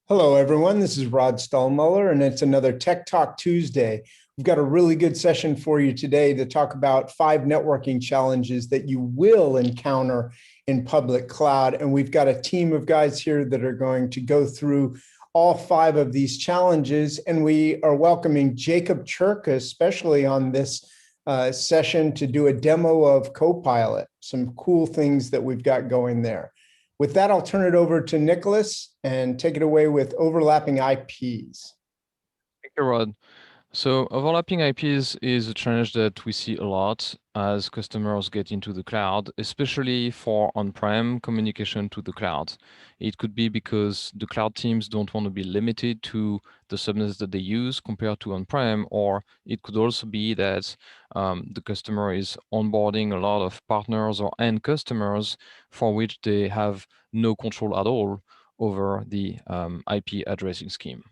Hello, everyone. This is Rod Stallmuller, and it's another Tech Talk Tuesday. We've got a really good session for you today to talk about 5 networking challenges that you will encounter in public cloud. And we've got a team of guys here that are going to go through all 5 of these challenges. And we are welcoming Jacob Churka, especially on this session, to do a demo of Copilot, some cool things that we've got going there. With that, I'll turn it over to Nicholas and take it away with overlapping IPs. Thank you, Rod. So overlapping IPs is a challenge that we see a lot as customers get into the cloud, especially for on-prem communication to the cloud. It could be because the cloud teams don't want to be limited to the subnets that they use compared to on-prem, or it could also be that the customer is onboarding a lot of partners or end customers for which they have no control at all over the IP addressing scheme.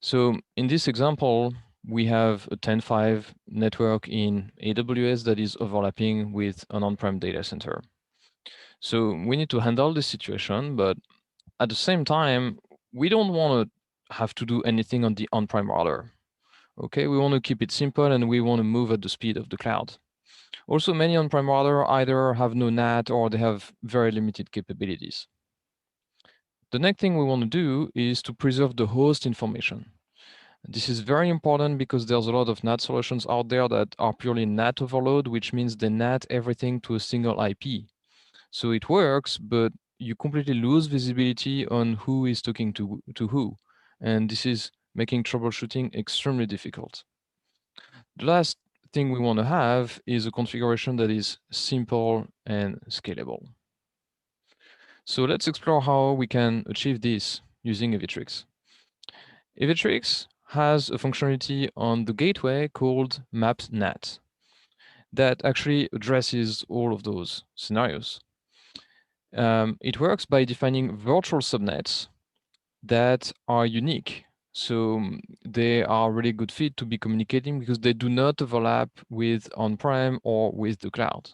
So in this example, we have a 10.5 network in AWS that is overlapping with an on-prem data center. So we need to handle this situation, but at the same time, we don't want to have to do anything on the on-prem router. Okay, we want to keep it simple and we want to move at the speed of the cloud. Also, many on-prem router either have no NAT or they have very limited capabilities. The next thing we want to do is to preserve the host information. This is very important because there's a lot of NAT solutions out there that are purely NAT overload, which means they NAT everything to a single IP. So it works, but you completely lose visibility on who is talking to who. And this is making troubleshooting extremely difficult. The last thing we want to have is a configuration that is simple and scalable. So let's explore how we can achieve this using Evitrix. Evitrix has a functionality on the gateway called Mapped NAT that actually addresses all of those scenarios. It works by defining virtual subnets that are unique. So they are really good fit to be communicating because they do not overlap with on-prem or with the cloud.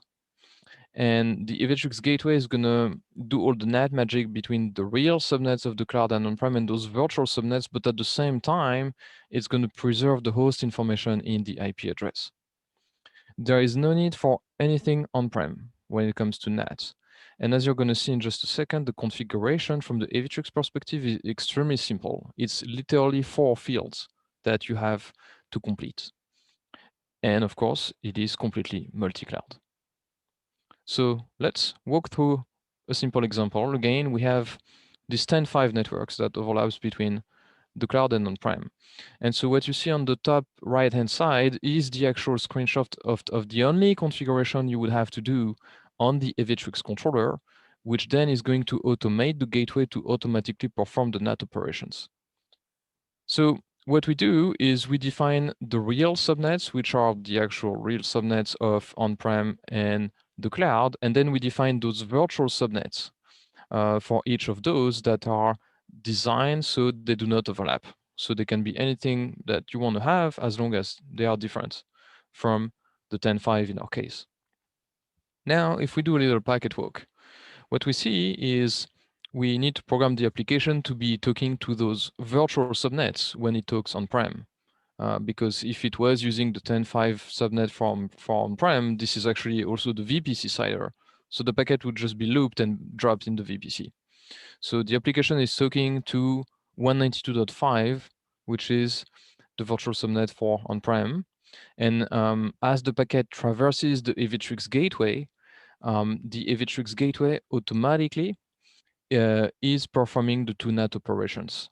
And the Evitrix gateway is going to do all the NAT magic between the real subnets of the cloud and on-prem and those virtual subnets, but at the same time, it's going to preserve the host information in the IP address. There is no need for anything on-prem when it comes to NAT. And as you're going to see in just a second, the configuration from the Evitrix perspective is extremely simple. It's literally 4 fields that you have to complete. And of course, it is completely multi-cloud. So let's walk through a simple example. Again, we have these 10.5 networks that overlaps between the cloud and on-prem. And so what you see on the top right-hand side is the actual screenshot of the only configuration you would have to do on the Evitrix controller, which then is going to automate the gateway to automatically perform the NAT operations. So what we do is we define the real subnets, which are the actual real subnets of on-prem and the cloud, and then we define those virtual subnets for each of those that are designed so they do not overlap. So they can be anything that you want to have as long as they are different from the 10.5 in our case. Now, if we do a little packet walk, what we see is we need to program the application to be talking to those virtual subnets when it talks on-prem. Because if it was using the 10.5 subnet for on-prem, this is actually also the VPC CIDR. So the packet would just be looped and dropped in the VPC. So the application is talking to 192.5, which is the virtual subnet for on-prem. And as the packet traverses the Evitrix gateway, the Evitrix gateway automatically is performing the 2 NAT operations,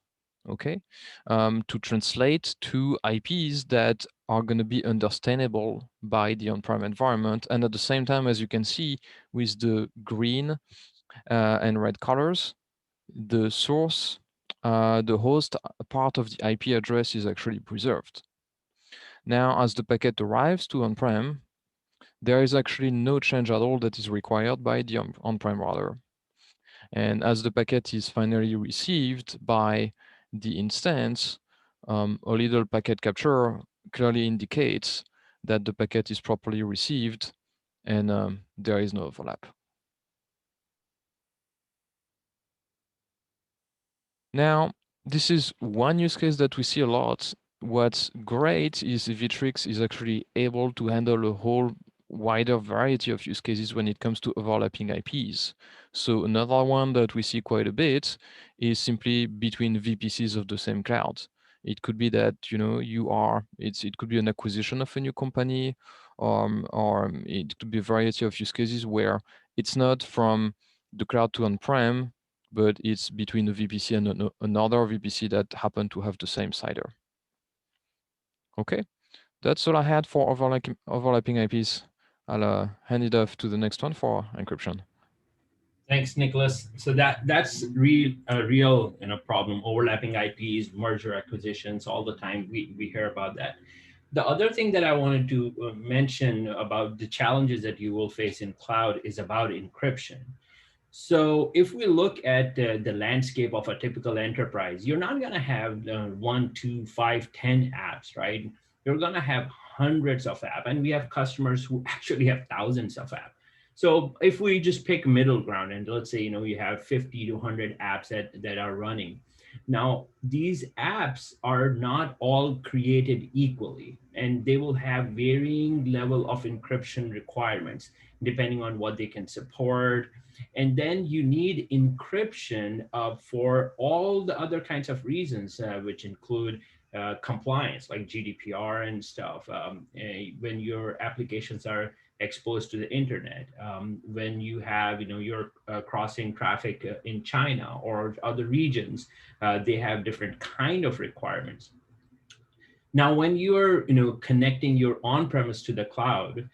okay, to translate to IPs that are going to be understandable by the on-prem environment. And at the same time, as you can see with the green and red colors, the source, the host part of the IP address is actually preserved. Now, as the packet arrives to on-prem, there is actually no change at all that is required by the on-prem router. And as the packet is finally received by the instance, a little packet capture clearly indicates that the packet is properly received and there is no overlap. Now, this is one use case that we see a lot. What's great is Vitrix is actually able to handle a whole wider variety of use cases when it comes to overlapping IPs. So another one that we see quite a bit is simply between VPCs of the same cloud. It could be that it could be an acquisition of a new company, or it could be a variety of use cases where it's not from the cloud to on-prem, but it's between a VPC and another VPC that happen to have the same CIDR. Okay, that's all I had for overlapping IPs. I'll hand it off to the next one for encryption. Thanks, Nicholas. So that's a real problem. Overlapping IPs, merger acquisitions, all the time we hear about that. The other thing that I wanted to mention about the challenges that you will face in cloud is about encryption. So if we look at the landscape of a typical enterprise, you're not going to have 1, 2, 5, 10 apps, right? You're going to have hundreds of apps, and we have customers who actually have thousands of apps. So if we just pick middle ground, and let's say you have 50 to 100 apps that are running. Now, these apps are not all created equally, and they will have varying level of encryption requirements depending on what they can support. And then you need encryption for all the other kinds of reasons, which include compliance, like GDPR and stuff. When your applications are exposed to the internet, when you have, you're crossing traffic in China or other regions, they have different kind of requirements. Now, when you're, connecting your on-premise to the cloud,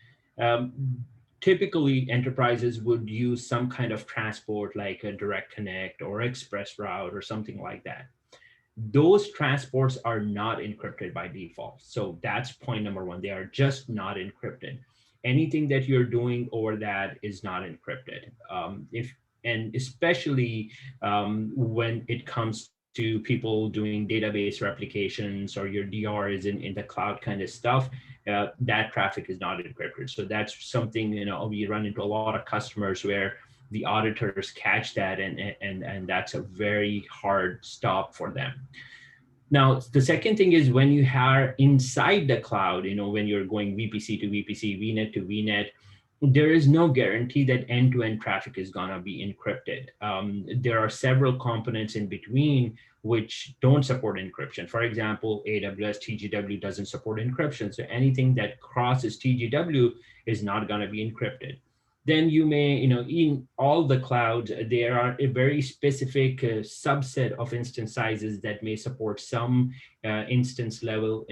typically enterprises would use some kind of transport like a direct connect or express route or something like that. Those transports are not encrypted by default. So that's point number one. They are just not encrypted. Anything that you're doing over that is not encrypted. And especially when it comes to people doing database replications, or your DR is in the cloud kind of stuff, that traffic is not encrypted. So that's something, we run into a lot of customers where the auditors catch that, and that's a very hard stop for them. Now, the second thing is when you are inside the cloud, when you're going VPC to VPC, VNet to VNet, there is no guarantee that end-to-end traffic is going to be encrypted. There are several components in between which don't support encryption. For example, AWS TGW doesn't support encryption. So anything that crosses TGW is not going to be encrypted. Then you may, in all the clouds, there are a very specific subset of instance sizes that may support some instance level,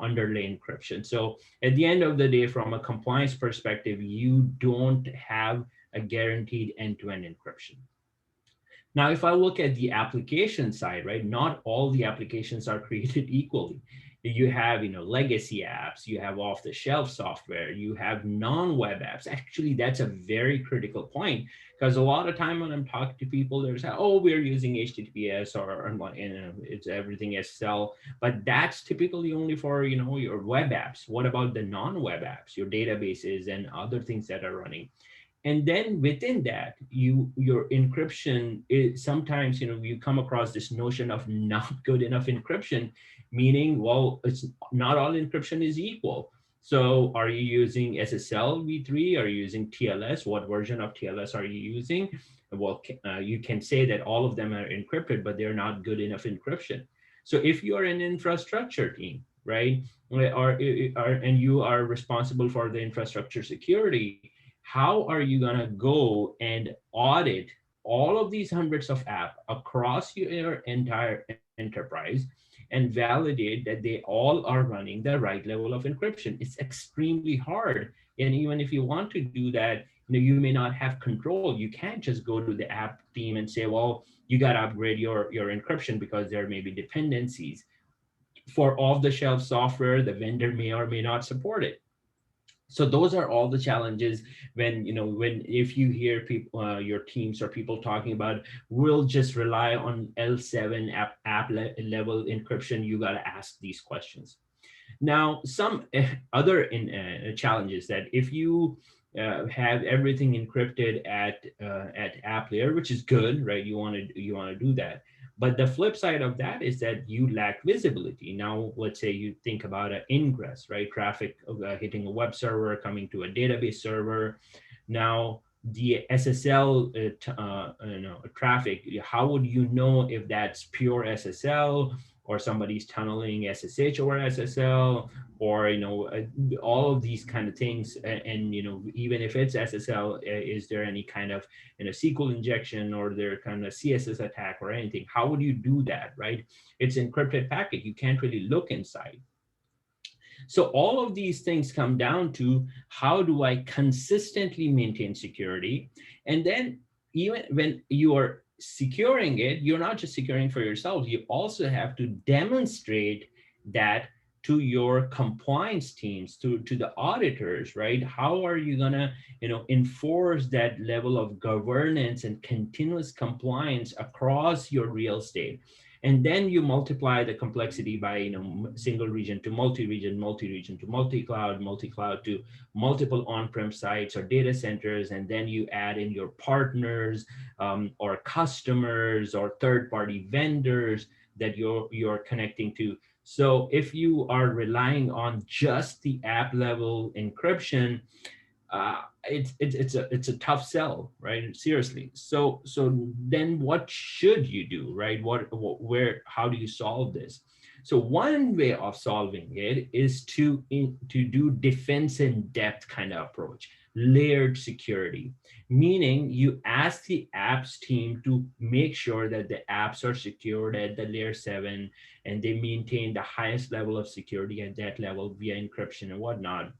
underlay encryption. So at the end of the day, from a compliance perspective, you don't have a guaranteed end-to-end encryption. Now, if I look at the application side, right, not all the applications are created equally. You have, legacy apps, you have off-the-shelf software, you have non-web apps. Actually, that's a very critical point, because a lot of time when I'm talking to people, they're saying, oh, we're using HTTPS or it's everything SSL, but that's typically only for, your web apps. What about the non-web apps, your databases and other things that are running? And then within that, your encryption is sometimes, you come across this notion of not good enough encryption, meaning, well, it's not all encryption is equal. So are you using SSL v3? Are you using TLS? What version of TLS are you using? Well, you can say that all of them are encrypted, but they're not good enough encryption. So if you are an infrastructure team, right, and you are responsible for the infrastructure security, how are you going to go and audit all of these hundreds of apps across your entire enterprise and validate that they all are running the right level of encryption? It's extremely hard. And even if you want to do that, you may not have control. You can't just go to the app team and say, well, you got to upgrade your encryption because there may be dependencies. For off-the-shelf software, the vendor may or may not support it. So those are all the challenges when, if you hear people, your teams or people talking about, we'll just rely on L7 app level encryption, you got to ask these questions. Now, some other challenges that if you have everything encrypted at app layer, which is good, right? You want to do that. But the flip side of that is that you lack visibility. Now, let's say you think about an ingress, right? Traffic hitting a web server, coming to a database server. Now, the SSL traffic, how would you know if that's pure SSL or somebody's tunneling SSH over SSL, or all of these kind of things? And even if it's SSL, is there any kind of SQL injection or their kind of CSS attack or anything? How would you do that, right? It's encrypted packet. You can't really look inside. So all of these things come down to, how do I consistently maintain security? And then even when you are securing it, you're not just securing for yourself, you also have to demonstrate that to your compliance teams, to the auditors, right? How are you gonna, enforce that level of governance and continuous compliance across your real estate? And then you multiply the complexity by single region to multi-region, multi-region to multi-cloud, multi-cloud to multiple on-prem sites or data centers, and then you add in your partners or customers or third-party vendors that you're connecting to. So if you are relying on just the app level encryption, it's a tough sell, right? Seriously. So then what should you do, right? Where, how do you solve this? So one way of solving it is to do defense in depth kind of approach, layered security, meaning you ask the apps team to make sure that the apps are secured at the layer 7 and they maintain the highest level of security at that level via encryption and whatnot.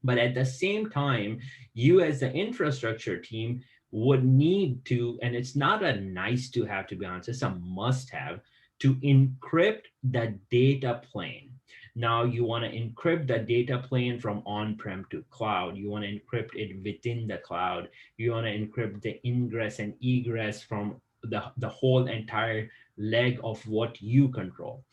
But at the same time, you as the infrastructure team would need to, and it's not a nice to have, to be honest, it's a must have, to encrypt the data plane. Now you want to encrypt the data plane from on-prem to cloud. You want to encrypt it within the cloud. You want to encrypt the ingress and egress from the whole entire leg of what you control.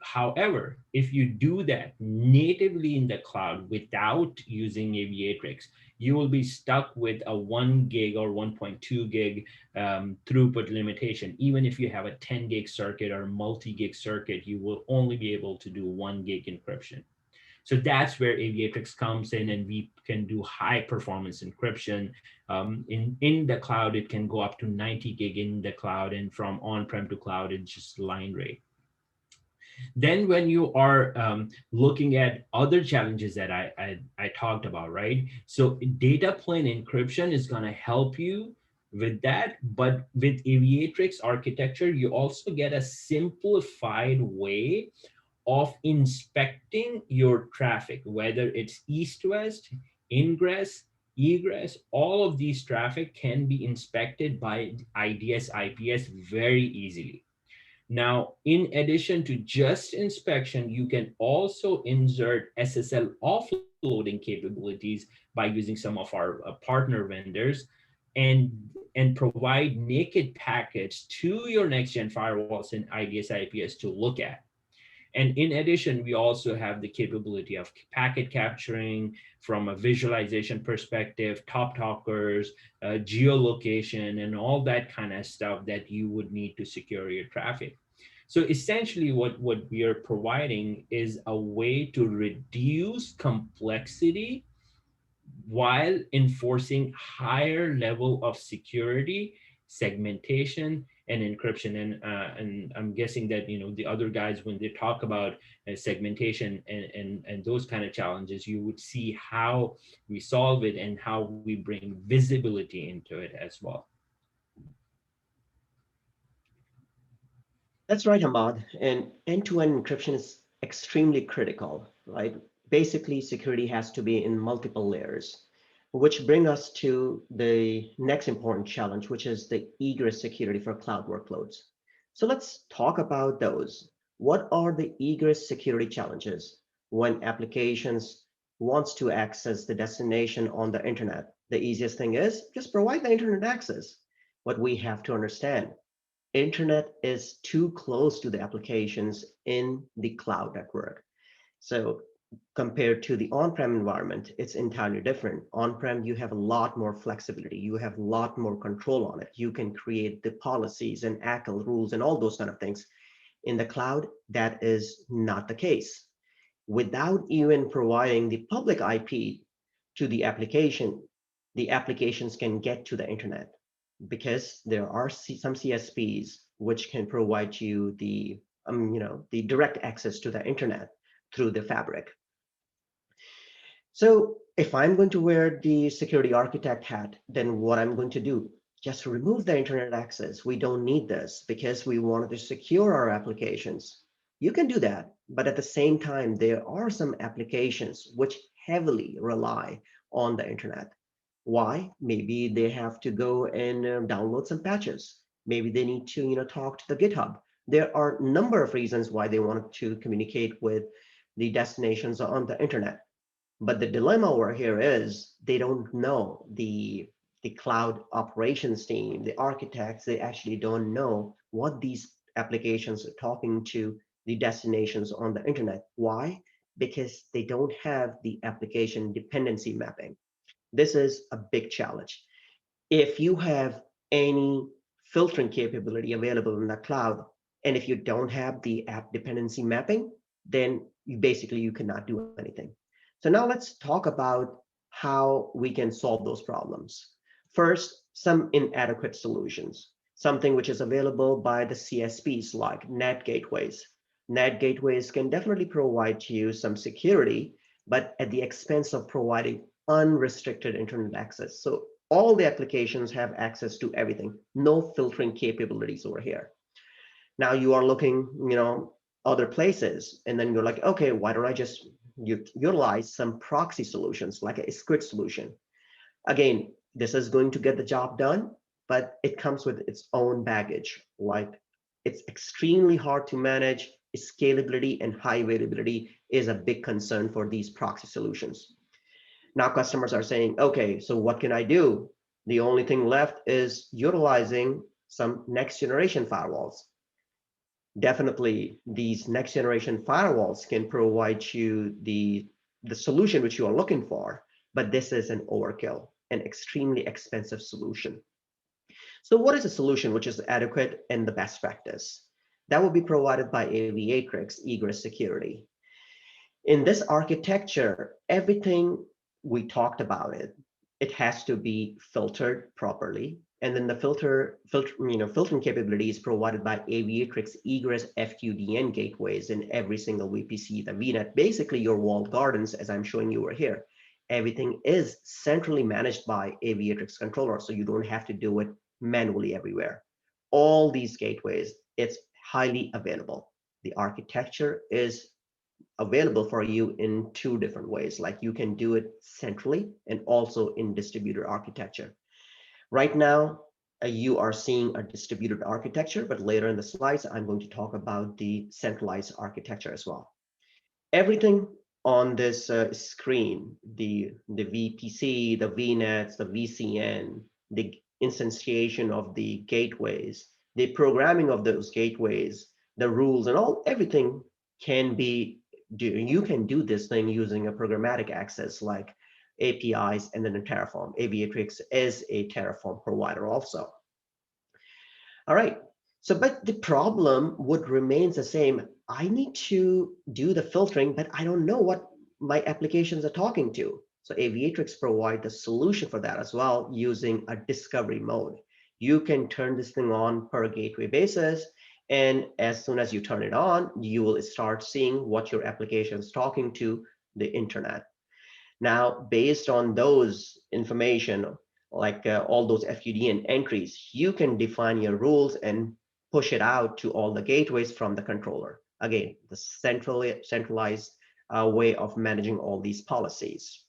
However, if you do that natively in the cloud without using Aviatrix, you will be stuck with a 1 gig or 1.2 gig throughput limitation. Even if you have a 10 gig circuit or multi-gig circuit, you will only be able to do 1 gig encryption. So that's where Aviatrix comes in, and we can do high performance encryption. In the cloud, it can go up to 90 gig in the cloud, and from on-prem to cloud, it's just line rate. Then when you are looking at other challenges that I talked about, right? So data plane encryption is going to help you with that. But with Aviatrix architecture, you also get a simplified way of inspecting your traffic, whether it's east-west, ingress, egress. All of these traffic can be inspected by IDS, IPS very easily. Now, in addition to just inspection, you can also insert SSL offloading capabilities by using some of our partner vendors, and provide naked packets to your next-gen firewalls and IDS, IPS to look at. And in addition, we also have the capability of packet capturing from a visualization perspective, top talkers, geolocation, and all that kind of stuff that you would need to secure your traffic. So essentially what we are providing is a way to reduce complexity while enforcing higher level of security, segmentation, and encryption. And I'm guessing that the other guys, when they talk about segmentation and those kind of challenges, you would see how we solve it and how we bring visibility into it as well. That's right, Ahmad. And end-to-end encryption is extremely critical, right? Basically, security has to be in multiple layers, which bring us to the next important challenge, which is the egress security for cloud workloads. So let's talk about those. What are the egress security challenges when applications wants to access the destination on the internet? The easiest thing is just provide the internet access. What we have to understand, internet is too close to the applications in the cloud network. So compared to the on-prem environment, it's entirely different. On-prem, you have a lot more flexibility. You have a lot more control on it. You can create the policies and ACL rules and all those kind of things. In the cloud, that is not the case. Without even providing the public IP to the applications can get to the internet because there are some CSPs which can provide you the the direct access to the internet through the fabric. So if I'm going to wear the security architect hat, then what I'm going to do, just remove the internet access. We don't need this because we wanted to secure our applications. You can do that, but at the same time, there are some applications which heavily rely on the internet. Why? Maybe they have to go and download some patches. Maybe they need to talk to the GitHub. There are a number of reasons why they want to communicate with the destinations on the internet. But the dilemma over here is they don't know the cloud operations team, the architects, they actually don't know what these applications are talking to the destinations on the internet. Why? Because they don't have the application dependency mapping. This is a big challenge. If you have any filtering capability available in the cloud, and if you don't have the app dependency mapping, then you cannot do anything. So now let's talk about how we can solve those problems. First, some inadequate solutions, something which is available by the CSPs like NAT gateways. NAT gateways can definitely provide you some security, but at the expense of providing unrestricted internet access. So all the applications have access to everything, no filtering capabilities over here. Now you are looking, other places, and then you're like, okay, why don't I just utilize some proxy solutions like a SQUID solution? Again, this is going to get the job done, but it comes with its own baggage. Like it's extremely hard to manage. Scalability and high availability is a big concern for these proxy solutions. Now customers are saying, okay, so what can I do? The only thing left is utilizing some next generation firewalls. Definitely, these next generation firewalls can provide you the solution which you are looking for, but this is an overkill, an extremely expensive solution. So what is a solution which is adequate and the best practice? That will be provided by Aviatrix egress security. In this architecture, everything we talked about it has to be filtered properly. And then the filtering capability is provided by Aviatrix egress FQDN gateways in every single VPC, the VNet, basically your walled gardens, as I'm showing you over here. Everything is centrally managed by Aviatrix controller, so you don't have to do it manually everywhere. All these gateways, it's highly available. The architecture is available for you in two different ways. Like you can do it centrally and also in distributed architecture. Right now, you are seeing a distributed architecture, but later in the slides, I'm going to talk about the centralized architecture as well. Everything on this screen, the VPC, the VNets, the VCN, the instantiation of the gateways, the programming of those gateways, the rules and everything can be you can do this thing using a programmatic access like APIs and then a Terraform. Aviatrix is a Terraform provider also. All right, so but the problem would remain the same. I need to do the filtering, but I don't know what my applications are talking to. So Aviatrix provides the solution for that as well using a discovery mode. You can turn this thing on per gateway basis. And as soon as you turn it on, you will start seeing what your application is talking to the internet. Now, based on those information, like all those FQDN entries, you can define your rules and push it out to all the gateways from the controller. Again, the centralized way of managing all these policies.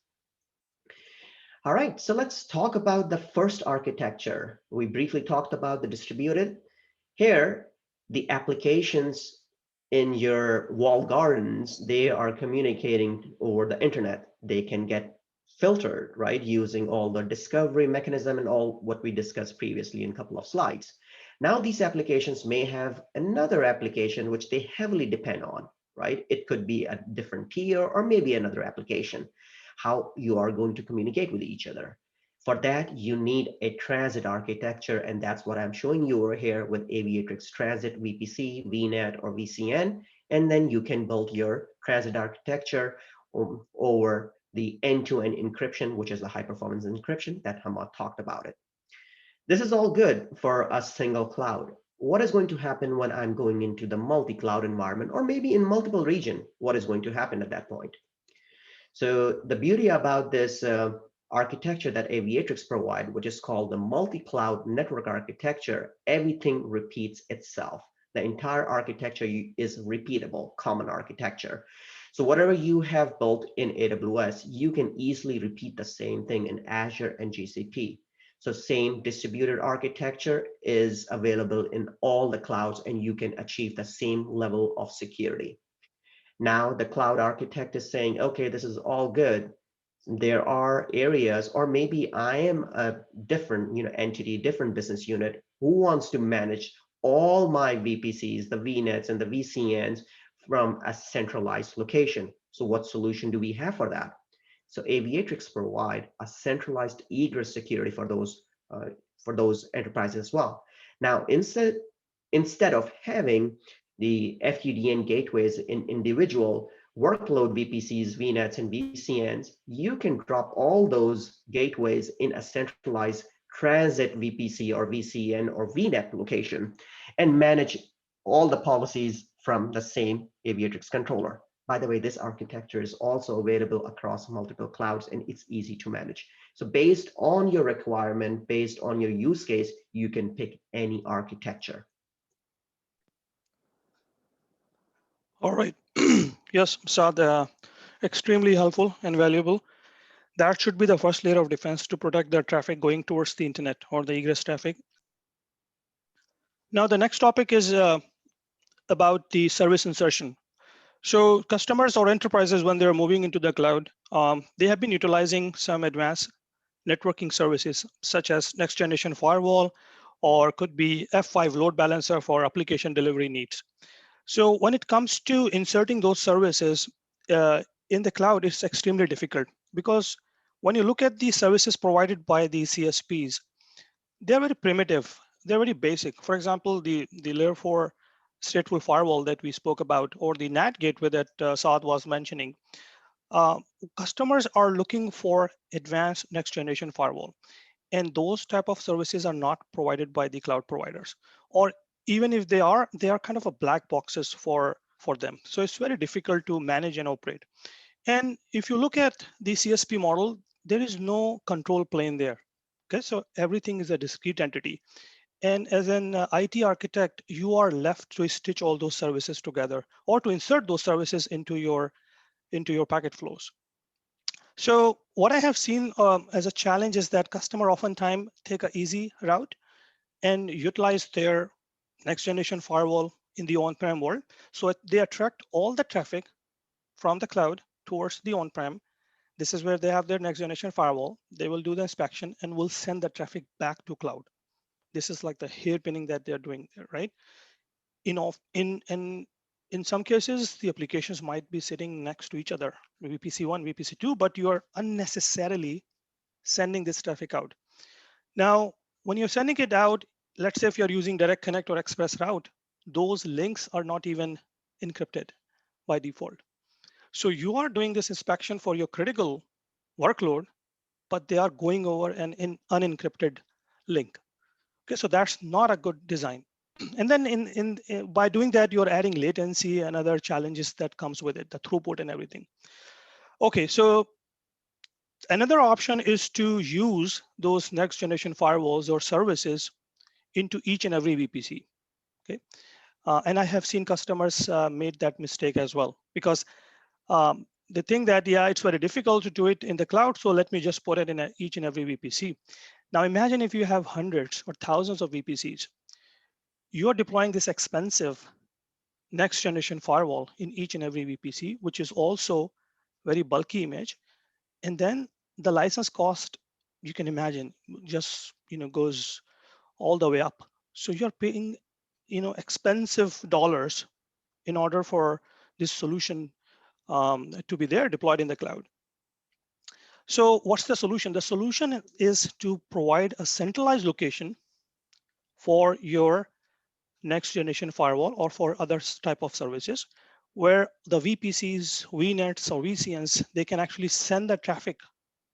All right, so let's talk about the first architecture. We briefly talked about the distributed. Here, the applications in your walled gardens, they are communicating over the internet. They can get filtered, right, using all the discovery mechanism and all what we discussed previously in a couple of slides. Now, these applications may have another application which they heavily depend on. right? It could be a different peer or maybe another application, how you are going to communicate with each other. For that, you need a transit architecture, and that's what I'm showing you over here with Aviatrix Transit VPC, VNet, or VCN, and then you can build your transit architecture over the end-to-end encryption, which is the high-performance encryption that Hamad talked about it. This is all good for a single cloud. What is going to happen when I'm going into the multi-cloud environment, or maybe in multiple regions? What is going to happen at that point? So the beauty about this architecture that Aviatrix provide, which is called the multi-cloud network architecture, everything repeats itself. The entire architecture is repeatable, common architecture. So whatever you have built in AWS, you can easily repeat the same thing in Azure and GCP. So same distributed architecture is available in all the clouds, and you can achieve the same level of security. Now the cloud architect is saying, okay, this is all good. There are areas, or maybe I am a different entity, different business unit who wants to manage all my VPCs, the VNets and the VCNs from a centralized location. So what solution do we have for that? So Aviatrix provide a centralized egress security for those enterprises as well. Now, instead of having the FUDN gateways in individual workload VPCs, VNets, and VCNs, you can drop all those gateways in a centralized transit VPC or VCN or VNet location and manage all the policies from the same Aviatrix controller. By the way, this architecture is also available across multiple clouds, and it's easy to manage. So based on your requirement, based on your use case, you can pick any architecture. All right. Yes, Saad, extremely helpful and valuable. That should be the first layer of defense to protect the traffic going towards the internet or the egress traffic. Now, the next topic is about the service insertion. So customers or enterprises, when they're moving into the cloud, they have been utilizing some advanced networking services, such as next generation firewall, or could be F5 load balancer for application delivery needs. So when it comes to inserting those services in the cloud, it's extremely difficult, because when you look at the services provided by the CSPs, they're very primitive, they're very basic. For example, the layer 4 stateful firewall that we spoke about, or the NAT gateway that Saad was mentioning, customers are looking for advanced next generation firewall. And those type of services are not provided by the cloud providers, or even if they are kind of a black boxes for them. So it's very difficult to manage and operate. And if you look at the CSP model, there is no control plane there. Okay, so everything is a discrete entity. And as an IT architect, you are left to stitch all those services together, or to insert those services into your packet flows. So what I have seen as a challenge is that customer oftentimes take an easy route and utilize their next generation firewall in the on-prem world. So they attract all the traffic from the cloud towards the on-prem. This is where they have their next generation firewall. They will do the inspection and will send the traffic back to cloud. This is like the hairpinning that they're doing there, right? In some cases, the applications might be sitting next to each other, VPC1, VPC2, but you are unnecessarily sending this traffic out. Now, when you're sending it out, let's say if you're using direct connect or express route, those links are not even encrypted by default. So you are doing this inspection for your critical workload, but they are going over an unencrypted link. Okay, so that's not a good design. And then by doing that, you're adding latency and other challenges that comes with it, the throughput and everything. Okay, so another option is to use those next generation firewalls or services into each and every VPC. Okay, and I have seen customers made that mistake as well, because they think that, yeah, it's very difficult to do it in the cloud, so let me just put it in each and every VPC. Now imagine if you have hundreds or thousands of VPCs. You are deploying this expensive next generation firewall in each and every VPC, which is also very bulky image. And then the license cost, you can imagine, just goes all the way up. So you're paying expensive dollars in order for this solution to be there deployed in the cloud. So what's the solution? The solution is to provide a centralized location for your next generation firewall or for other type of services where the VPCs, VNets, or VCNs, they can actually send the traffic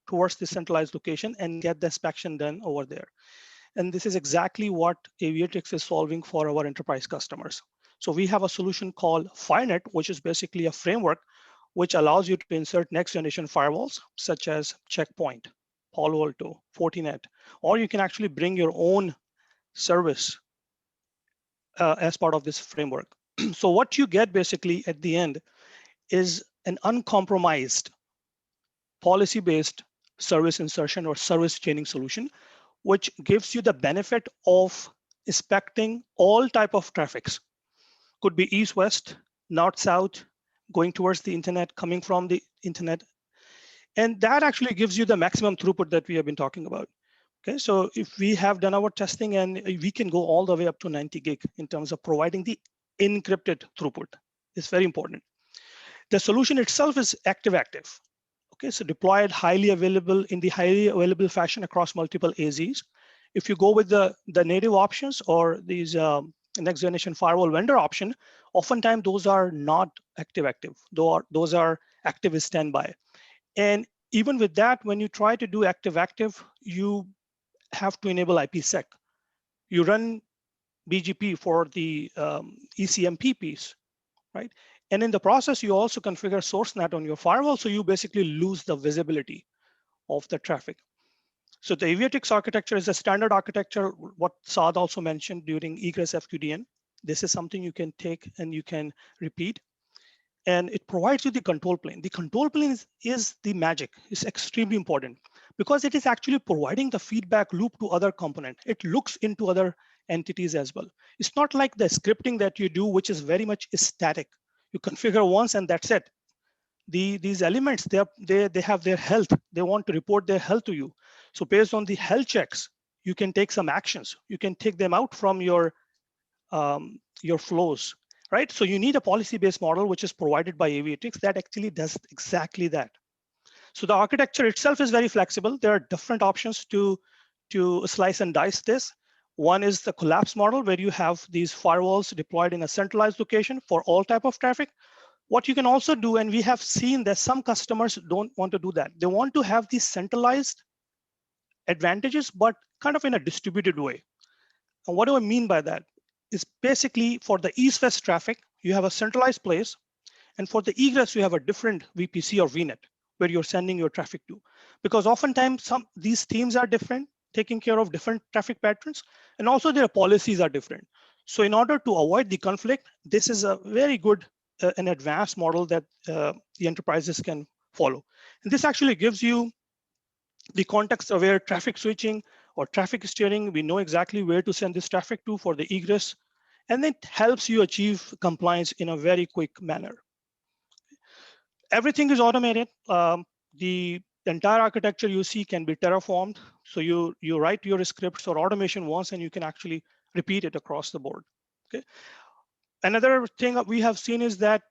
towards the centralized location and get the inspection done over there. And this is exactly what Aviatrix is solving for our enterprise customers. So we have a solution called FireNet, which is basically a framework which allows you to insert next generation firewalls such as Checkpoint, Palo Alto, Fortinet, or you can actually bring your own service as part of this framework. So what you get basically at the end is an uncompromised policy-based service insertion or service chaining solution, which gives you the benefit of inspecting all type of traffics. Could be east-west, north-south, going towards the internet, coming from the internet. And that actually gives you the maximum throughput that we have been talking about. Okay, so if we have done our testing and we can go all the way up to 90 gig in terms of providing the encrypted throughput. It's very important. The solution itself is active-active. Okay, so deployed highly available in the highly available fashion across multiple AZs. If you go with the native options or these next generation firewall vendor option, oftentimes those are not active-active. Those are active standby. And even with that, when you try to do active-active, you have to enable IPsec. You run BGP for the ECMP piece, right? And in the process, you also configure SourceNet on your firewall, so you basically lose the visibility of the traffic. So the Aviatrix architecture is a standard architecture, what Saad also mentioned during egress FQDN. This is something you can take and you can repeat. And it provides you the control plane. The control plane is the magic. It's extremely important because it is actually providing the feedback loop to other components. It looks into other entities as well. It's not like the scripting that you do, which is very much static. You configure once and that's it. These elements, they have their health. They want to report their health to you. So based on the health checks, you can take some actions. You can take them out from your flows, right? So you need a policy-based model, which is provided by Aviatrix that actually does exactly that. So the architecture itself is very flexible. There are different options to slice and dice this. One is the collapse model, where you have these firewalls deployed in a centralized location for all type of traffic. What you can also do, and we have seen that some customers don't want to do that. They want to have these centralized advantages, but kind of in a distributed way. And what do I mean by that? Is basically for the east-west traffic, you have a centralized place. And for the egress, you have a different VPC or VNet where you're sending your traffic to. Because oftentimes these teams are different, taking care of different traffic patterns, and also their policies are different. So in order to avoid the conflict, this is a very good an advanced model that the enterprises can follow. And this actually gives you the context-aware traffic switching or traffic steering. We know exactly where to send this traffic to for the egress, and it helps you achieve compliance in a very quick manner. Everything is automated. The entire architecture you see can be terraformed. So you write your scripts or automation once, and you can actually repeat it across the board. Okay. Another thing that we have seen is that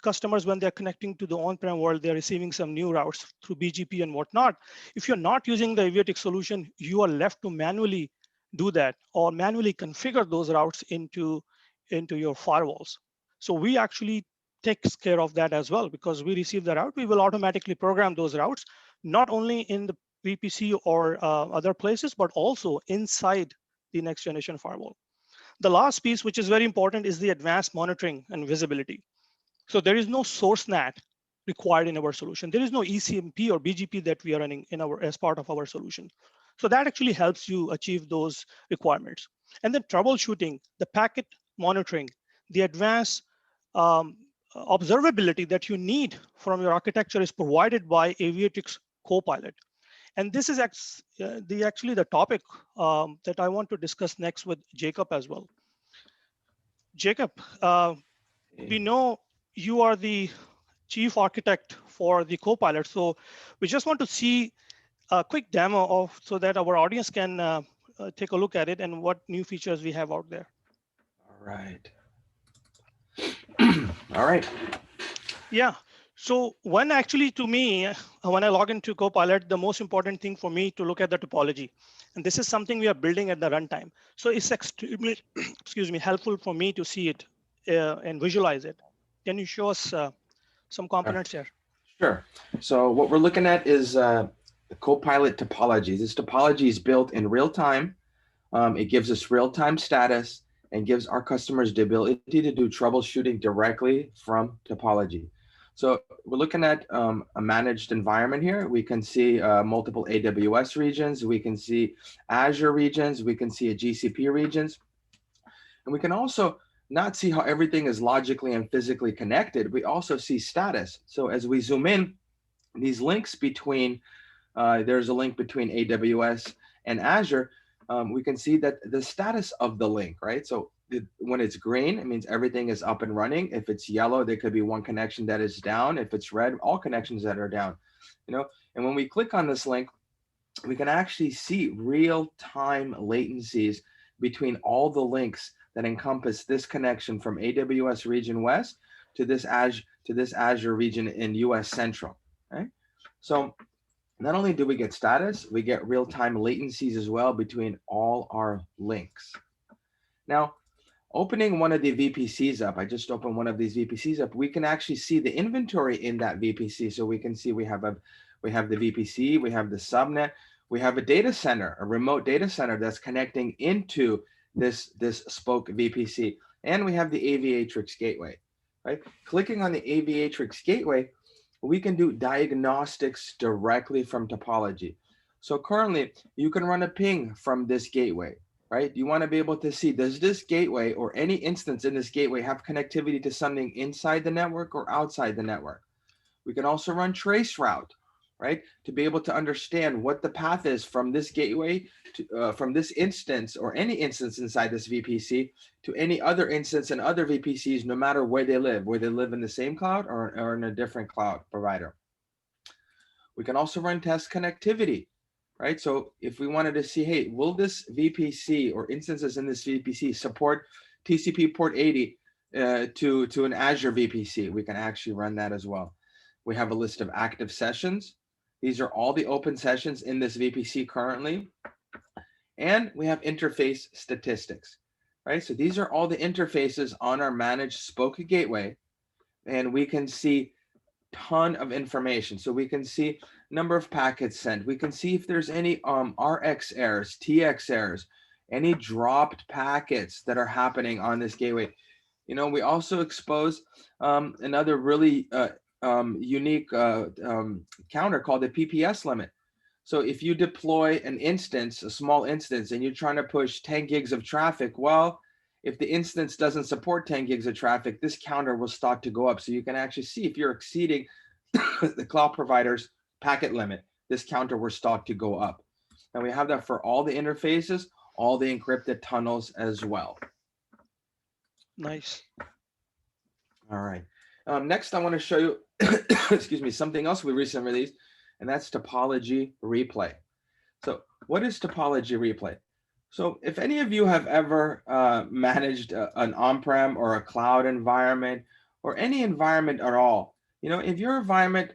customers, when they're connecting to the on-prem world, they're receiving some new routes through BGP and whatnot. If you're not using the Aviatrix solution, you are left to manually do that or manually configure those routes into your firewalls. So we actually takes care of that as well, because we receive the route, we will automatically program those routes, not only in the VPC or other places, but also inside the next generation firewall. The last piece, which is very important, is the advanced monitoring and visibility. So there is no SourceNet required in our solution. There is no ECMP or BGP that we are running in as part of our solution. So that actually helps you achieve those requirements. And then troubleshooting, the packet monitoring, the advanced observability that you need from your architecture is provided by Aviatrix Copilot. And this is actually the topic that I want to discuss next with Jacob as well. Jacob, we know you are the chief architect for the Copilot. So we just want to see a quick demo so that our audience can take a look at it and what new features we have out there. All right. All right. Yeah. So when actually to me, when I log into Copilot, the most important thing for me to look at the topology. And this is something we are building at the runtime. So it's extremely, excuse me, helpful for me to see it and visualize it. Can you show us some components here? Sure. So what we're looking at is the Copilot topology. This topology is built in real time. It gives us real-time status and gives our customers the ability to do troubleshooting directly from topology. So we're looking at a managed environment here. We can see multiple AWS regions. We can see Azure regions. We can see a GCP regions. And we can also not see how everything is logically and physically connected. We also see status. So as we zoom in, these links between, there's a link between AWS and Azure. We can see that the status of the link, right? So when it's green, it means everything is up and running. If it's yellow, there could be one connection that is down. If it's red, all connections that are down, you know? And when we click on this link, we can actually see real-time latencies between all the links that encompass this connection from AWS region West to this Azure region in US Central, right? So not only do we get status, we get real-time latencies as well between all our links. Now, opening one of the VPCs up, I just opened one of these VPCs up, we can actually see the inventory in that VPC. So we can see we have the VPC, we have the subnet, we have a data center, a remote data center that's connecting into this spoke VPC, and we have the Aviatrix gateway, right? Clicking on the Aviatrix gateway, we can do diagnostics directly from topology. So currently, you can run a ping from this gateway, right? You want to be able to see, does this gateway or any instance in this gateway have connectivity to something inside the network or outside the network? We can also run traceroute, right? To be able to understand what the path is from this gateway, to, from this instance or any instance inside this VPC to any other instance and other VPCs, no matter where they live in the same cloud or in a different cloud provider. We can also run test connectivity, right? So if we wanted to see, hey, will this VPC or instances in this VPC support TCP port 80 to an Azure VPC? We can actually run that as well. We have a list of active sessions. These are all the open sessions in this VPC currently. And we have interface statistics, right? So these are all the interfaces on our managed spoke gateway. And we can see a ton of information. So we can see number of packets sent. We can see if there's any RX errors, TX errors, any dropped packets that are happening on this gateway. You know, we also expose another really unique counter called the PPS limit. So if you deploy an instance, a small instance, and you're trying to push 10 gigs of traffic, well, if the instance doesn't support 10 gigs of traffic, this counter will start to go up. So you can actually see if you're exceeding the cloud provider's packet limit, this counter will start to go up. And we have that for all the interfaces, all the encrypted tunnels as well. Nice. All right. Next, I want to show you, excuse me, something else we recently released, and that's topology replay. So what is topology replay? So if any of you have ever managed an on-prem or a cloud environment or any environment at all, you know, if your environment,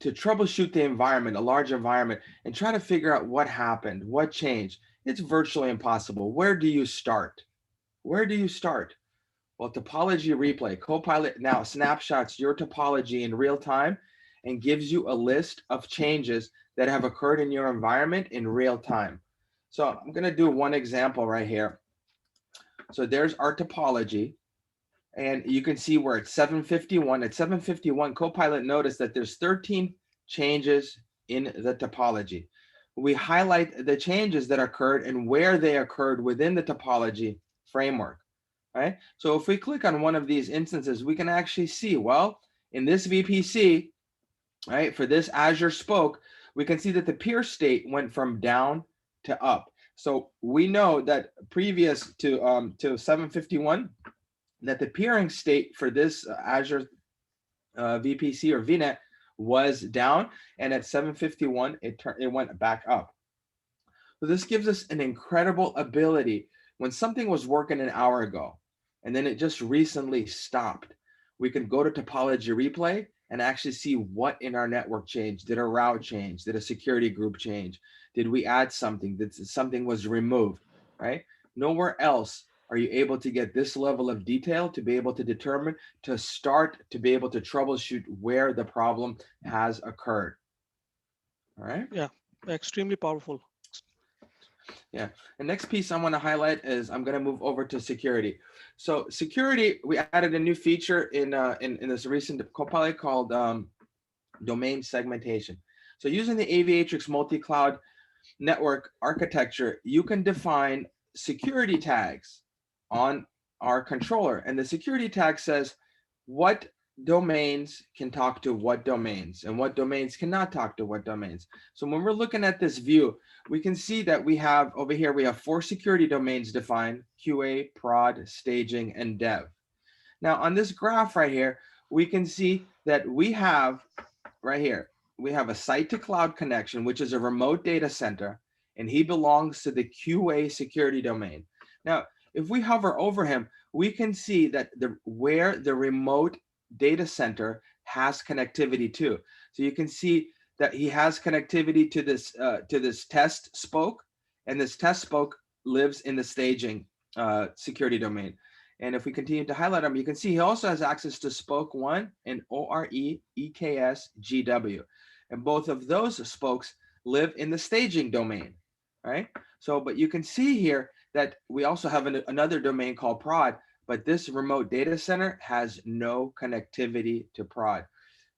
to troubleshoot the environment, a large environment, and try to figure out what happened, what changed, it's virtually impossible. Where do you start? Where do you start? Well, topology replay, Copilot now snapshots your topology in real time and gives you a list of changes that have occurred in your environment in real time. So I'm going to do one example right here. So there's our topology, and you can see we're at 751. At 751, Copilot noticed that there's 13 changes in the topology. We highlight the changes that occurred and where they occurred within the topology framework. Right? So if we click on one of these instances, we can actually see, well, in this VPC, right, for this Azure spoke, we can see that the peer state went from down to up. So we know that previous to 751, that the peering state for this Azure VPC or VNet was down, and at 751, it went back up. So this gives us an incredible ability when something was working an hour ago, and then it just recently stopped. we can go to topology replay and actually see what in our network changed. Did a route change? Did a security group change? Did we add something? Did something was removed, right? Nowhere else are you able to get this level of detail to be able to determine, to start to be able to troubleshoot where the problem has occurred. All right. Yeah, extremely powerful. Yeah. The next piece I want to highlight is I'm going to move over to security. So security, we added a new feature in this recent Copilot called domain segmentation. So using the Aviatrix multi-cloud network architecture, you can define security tags on our controller. And the security tag says what domains can talk to what domains and what domains cannot talk to what domains. So when we're looking at this view, we can see that we have over here, we have 4 security domains defined: QA, prod, staging, and dev. Now on this graph right here, we can see that we have right here, we have a site to cloud connection, which is a remote data center, and he belongs to the QA security domain. Now, if we hover over him, we can see that where the remote data center has connectivity to. So you can see that he has connectivity to this test spoke, and this test spoke lives in the staging security domain. And if we continue to highlight him, you can see he also has access to spoke 1 and ORE-EKS-GW. And both of those spokes live in the staging domain, right? So, but you can see here that we also have another domain called prod, but this remote data center has no connectivity to prod.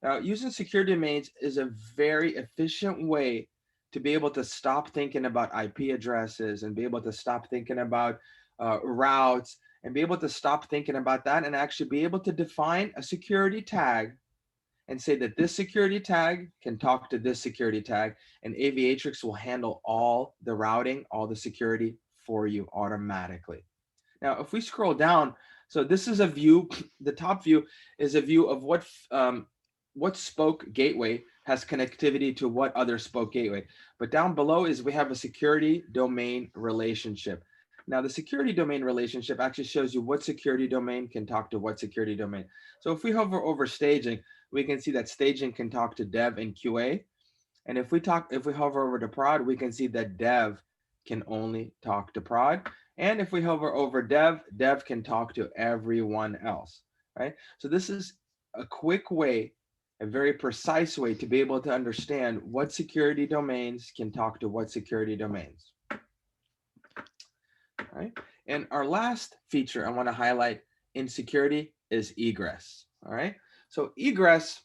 Now, using security domains is a very efficient way to be able to stop thinking about IP addresses and be able to stop thinking about routes and be able to stop thinking about that and actually be able to define a security tag and say that this security tag can talk to this security tag, and Aviatrix will handle all the routing, all the security for you automatically. Now, if we scroll down, so this is a view, the top view is a view of what spoke gateway has connectivity to what other spoke gateway. But down below is we have a security domain relationship. Now, the security domain relationship actually shows you what security domain can talk to what security domain. So if we hover over staging, we can see that staging can talk to dev and QA. And if we hover over to prod, we can see that dev can only talk to prod. And if we hover over dev, dev can talk to everyone else, right? So this is a quick way, a very precise way to be able to understand what security domains can talk to what security domains. Right? And our last feature I want to highlight in security is egress. All right. So egress,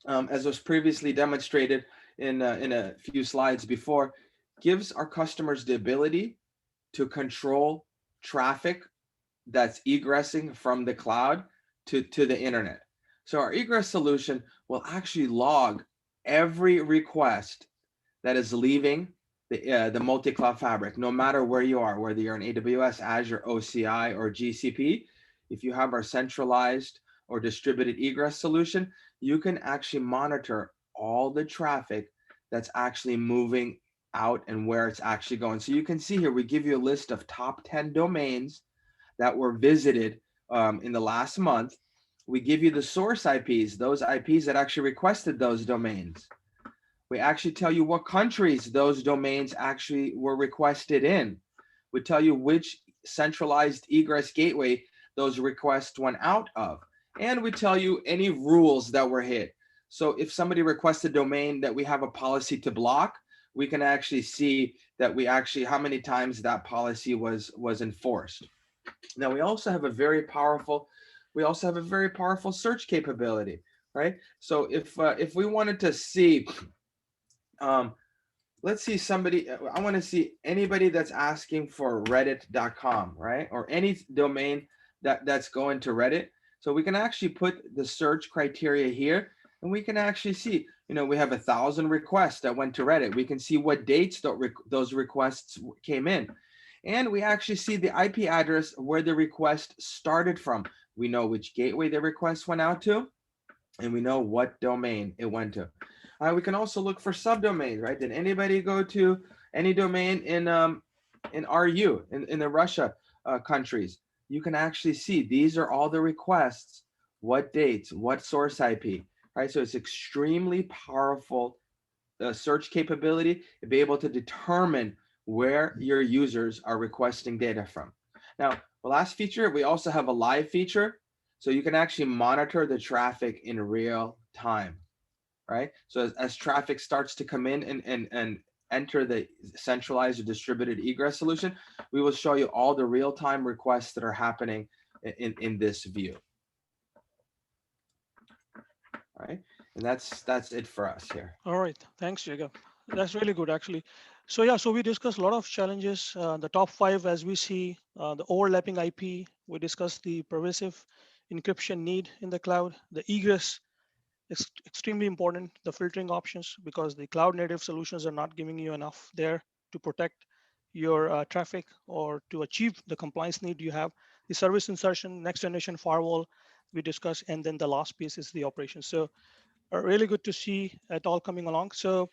as was previously demonstrated in a few slides before, gives our customers the ability to control traffic that's egressing from the cloud to the internet. So our egress solution will actually log every request that is leaving the multi-cloud fabric, no matter where you are, whether you're in AWS, Azure, OCI, or GCP. If you have our centralized or distributed egress solution, you can actually monitor all the traffic that's actually moving out and where it's actually going. So you can see here, we give you a list of top 10 domains that were visited in the last month. We give you the source IPs, those IPs that actually requested those domains. We actually tell you what countries those domains actually were requested in. We tell you which centralized egress gateway those requests went out of. And we tell you any rules that were hit. So if somebody requests a domain that we have a policy to block, we can actually see that how many times that policy was enforced. Now we also have a very powerful search capability, right? So if we wanted to see, let's see somebody, I want to see anybody that's asking for reddit.com, right? Or any domain that's going to Reddit. So we can actually put the search criteria here, and we can actually see, we have 1,000 requests that went to Reddit. We can see what dates those requests came in. And we actually see the IP address where the request started from. We know which gateway the request went out to, and we know what domain it went to. We can also look for subdomains, right? Did anybody go to any domain in RU, in the Russia countries? You can actually see these are all the requests what dates, what source IP, right? So it's extremely powerful search capability to be able to determine where your users are requesting data from. Now, the last feature, we also have a live feature. So you can actually monitor the traffic in real time, right? So as traffic starts to come in and enter the centralized or distributed egress solution, we will show you all the real-time requests that are happening in this view. All right, and that's it for us here. All right, thanks, Jacob. That's really good, actually. So yeah, so we discussed a lot of challenges. The top 5, as we see, the overlapping IP. We discussed the pervasive encryption need in the cloud. The egress is extremely important. The filtering options, because the cloud native solutions are not giving you enough there to protect your traffic or to achieve the compliance need you have. The service insertion, next generation firewall we discussed, and then the last piece is the operations. So really good to see it all coming along. So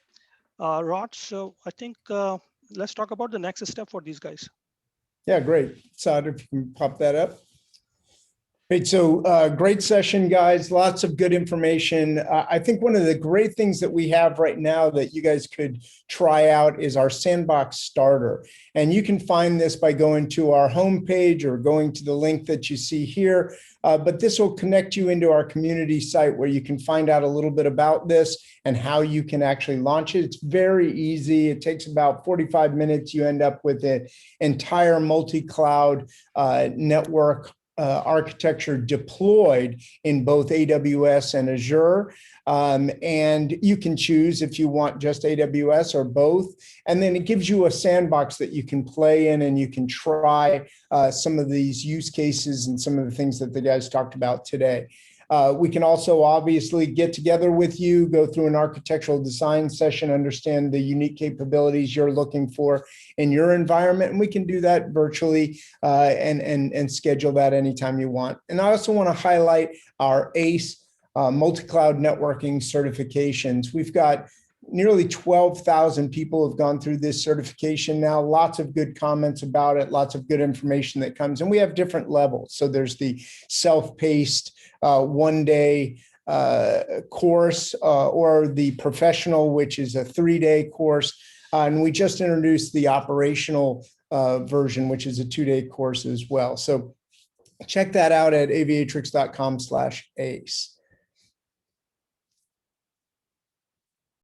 Rod, so I think let's talk about the next step for these guys. Yeah, great. Saad, if you can pop that up. Great. So great session, guys. Lots of good information. I think one of the great things that we have right now that you guys could try out is our sandbox starter. And you can find this by going to our homepage or going to the link that you see here. But this will connect you into our community site where you can find out a little bit about this and how you can actually launch it. It's very easy. It takes about 45 minutes. You end up with an entire multi-cloud network architecture deployed in both AWS and Azure. And you can choose if you want just AWS or both. And then it gives you a sandbox that you can play in and you can try some of these use cases and some of the things that the guys talked about today. We can also obviously get together with you, go through an architectural design session, understand the unique capabilities you're looking for in your environment. And we can do that virtually and schedule that anytime you want. And I also want to highlight our ACE multi-cloud networking certifications. We've got nearly 12,000 people have gone through this certification now, lots of good comments about it, lots of good information that comes, and we have different levels. So there's the self-paced one-day course or the professional, which is a 3-day course. And we just introduced the operational version, which is a 2-day course as well. So check that out at aviatrix.com/ACE.